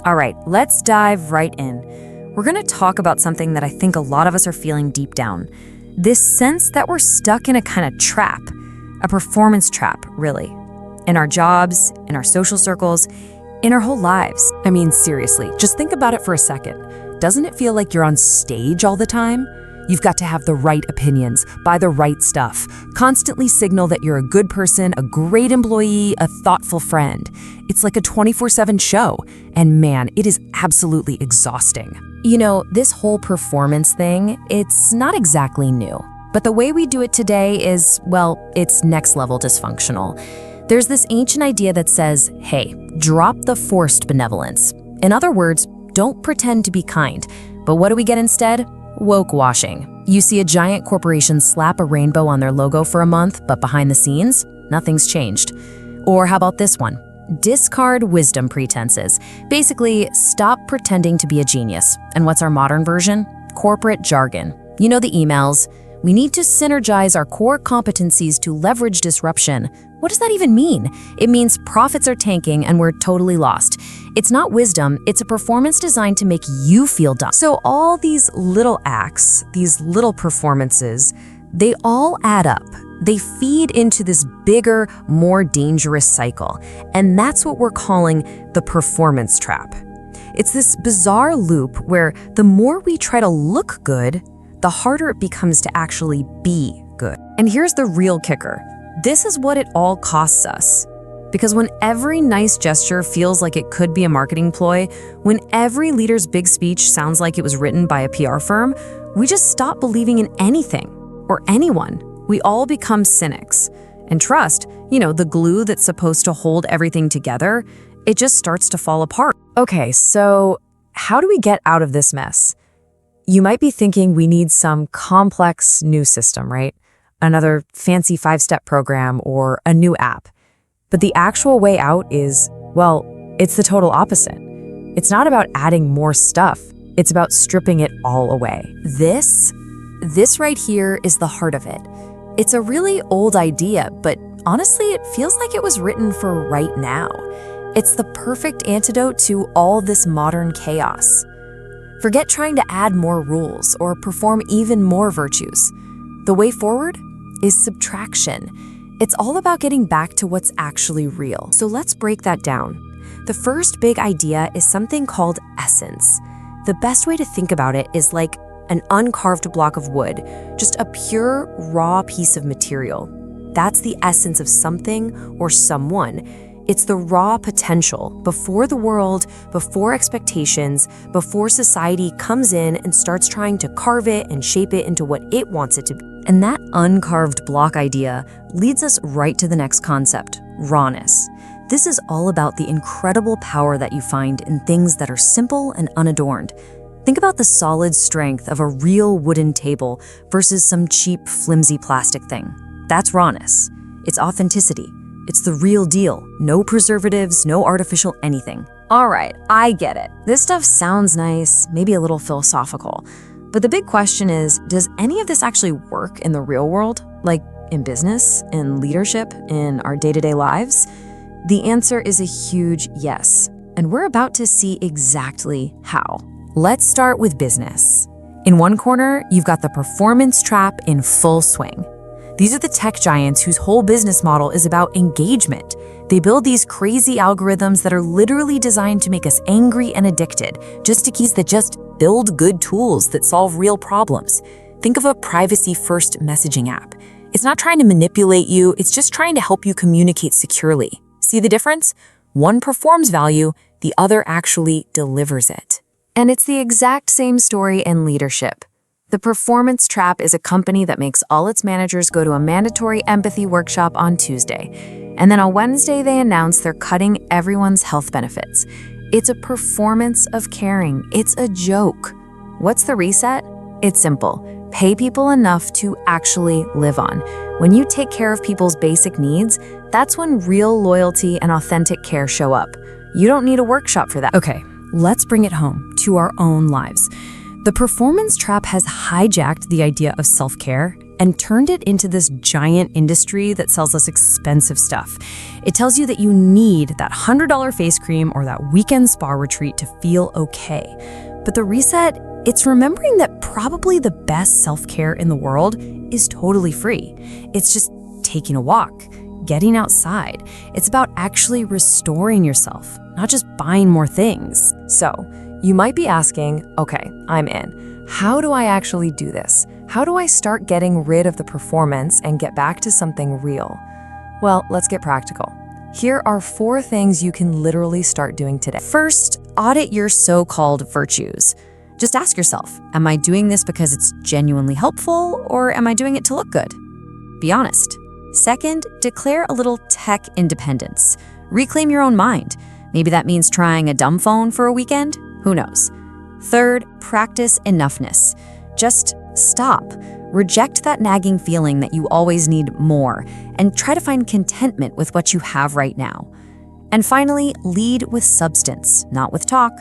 All right, let's dive right in. We're going to talk about something that I think a lot of us are feeling deep down. This sense that we're stuck in a kind of trap, a performance trap, really. In our jobs, in our social circles, in our whole lives. I mean, seriously, just think about it for a second. Doesn't it feel like you're on stage all the time? You've got to have the right opinions, buy the right stuff, constantly signal that you're a good person, a great employee, a thoughtful friend. It's like a 24/7 show, and man, it is absolutely exhausting. You know, this whole performance thing, it's not exactly new. But the way we do it today is, well, it's next level dysfunctional. There's this ancient idea that says, hey, drop the forced benevolence. In other words, don't pretend to be kind. But what do we get instead? Woke washing. You see a giant corporation slap a rainbow on their logo for a month, but behind the scenes, nothing's changed. Or how about this one? Discard wisdom pretenses. Basically, stop pretending to be a genius. And what's our modern version? Corporate jargon. You know the emails. We need to synergize our core competencies to leverage disruption. What does that even mean? It means profits are tanking and we're totally lost. It's not wisdom, it's a performance designed to make you feel dumb. So all these little acts, these little performances, they all add up. They feed into this bigger, more dangerous cycle. And that's what we're calling the performance trap. It's this bizarre loop where the more we try to look good, the harder it becomes to actually be good. And here's the real kicker. This is what it all costs us. Because when every nice gesture feels like it could be a marketing ploy, when every leader's big speech sounds like it was written by a PR firm, we just stop believing in anything or anyone. We all become cynics. And trust, the glue that's supposed to hold everything together, it just starts to fall apart. Okay, so how do we get out of this mess? You might be thinking we need some complex new system, right? Another fancy 5-step program or a new app. But the actual way out is, well, it's the total opposite. It's not about adding more stuff. It's about stripping it all away. This right here is the heart of it. It's a really old idea, but honestly, it feels like it was written for right now. It's the perfect antidote to all this modern chaos. Forget trying to add more rules or perform even more virtues. The way forward is subtraction. It's all about getting back to what's actually real. So let's break that down. The first big idea is something called essence. The best way to think about it is like an uncarved block of wood, just a pure, raw piece of material. That's the essence of something or someone. It's the raw potential before the world, before expectations, before society comes in and starts trying to carve it and shape it into what it wants it to be. And that uncarved block idea leads us right to the next concept, rawness. This is all about the incredible power that you find in things that are simple and unadorned. Think about the solid strength of a real wooden table versus some cheap, flimsy plastic thing. That's rawness. It's authenticity. It's the real deal. No preservatives, no artificial anything. All right, I get it. This stuff sounds nice, maybe a little philosophical. But the big question is, does any of this actually work in the real world? Like in business, in leadership, in our day-to-day lives? The answer is a huge yes. And we're about to see exactly how. Let's start with business. In one corner, you've got the performance trap in full swing. These are the tech giants whose whole business model is about engagement. They build these crazy algorithms that are literally designed to make us angry and addicted, just build good tools that solve real problems. Think of a privacy-first messaging app. It's not trying to manipulate you, it's just trying to help you communicate securely. See the difference? One performs value, the other actually delivers it. And it's the exact same story in leadership. The Performance Trap is a company that makes all its managers go to a mandatory empathy workshop on Tuesday. And then on Wednesday, they announce they're cutting everyone's health benefits. It's a performance of caring. It's a joke. What's the reset? It's simple. Pay people enough to actually live on. When you take care of people's basic needs, that's when real loyalty and authentic care show up. You don't need a workshop for that. Okay, let's bring it home to our own lives. The performance trap has hijacked the idea of self-care and turned it into this giant industry that sells us expensive stuff. It tells you that you need that $100 face cream or that weekend spa retreat to feel okay. But the reset, it's remembering that probably the best self-care in the world is totally free. It's just taking a walk, getting outside. It's about actually restoring yourself, not just buying more things. So, you might be asking, okay, I'm in. How do I actually do this? How do I start getting rid of the performance and get back to something real? Well, let's get practical. Here are 4 things you can literally start doing today. First, audit your so-called virtues. Just ask yourself, am I doing this because it's genuinely helpful, or am I doing it to look good? Be honest. Second, declare a little tech independence. Reclaim your own mind. Maybe that means trying a dumb phone for a weekend? Who knows? Third, practice enoughness. Just stop. Reject that nagging feeling that you always need more, and try to find contentment with what you have right now. And finally, lead with substance, not with talk.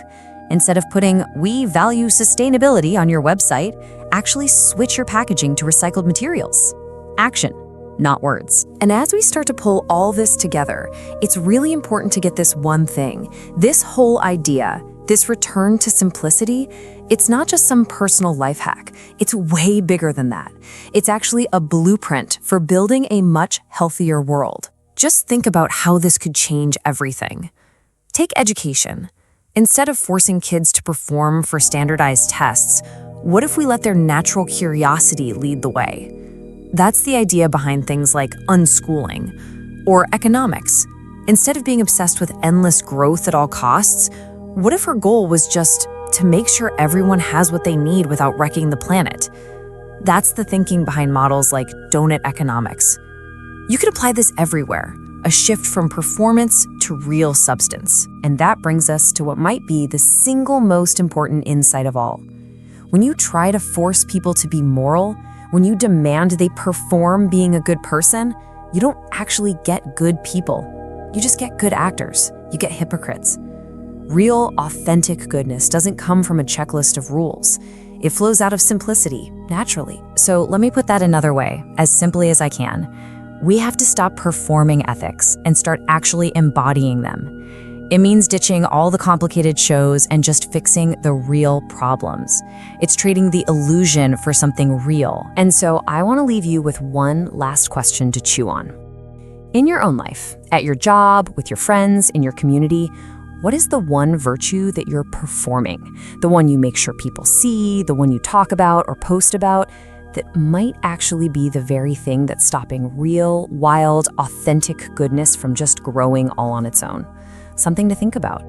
Instead of putting "we value sustainability" on your website, actually switch your packaging to recycled materials. Action, not words. And as we start to pull all this together, it's really important to get this one thing. This whole idea, this return to simplicity, it's not just some personal life hack. It's way bigger than that. It's actually a blueprint for building a much healthier world. Just think about how this could change everything. Take education. Instead of forcing kids to perform for standardized tests, what if we let their natural curiosity lead the way? That's the idea behind things like unschooling. Or economics. Instead of being obsessed with endless growth at all costs, what if our goal was just to make sure everyone has what they need without wrecking the planet? That's the thinking behind models like donut economics. You could apply this everywhere, a shift from performance to real substance. And that brings us to what might be the single most important insight of all. When you try to force people to be moral, when you demand they perform being a good person, you don't actually get good people. You just get good actors. You get hypocrites. Real, authentic goodness doesn't come from a checklist of rules. It flows out of simplicity, naturally. So let me put that another way, as simply as I can. We have to stop performing ethics and start actually embodying them. It means ditching all the complicated shows and just fixing the real problems. It's trading the illusion for something real. And so I want to leave you with one last question to chew on. In your own life, at your job, with your friends, in your community, what is the one virtue that you're performing? The one you make sure people see, the one you talk about or post about, that might actually be the very thing that's stopping real, wild, authentic goodness from just growing all on its own. Something to think about.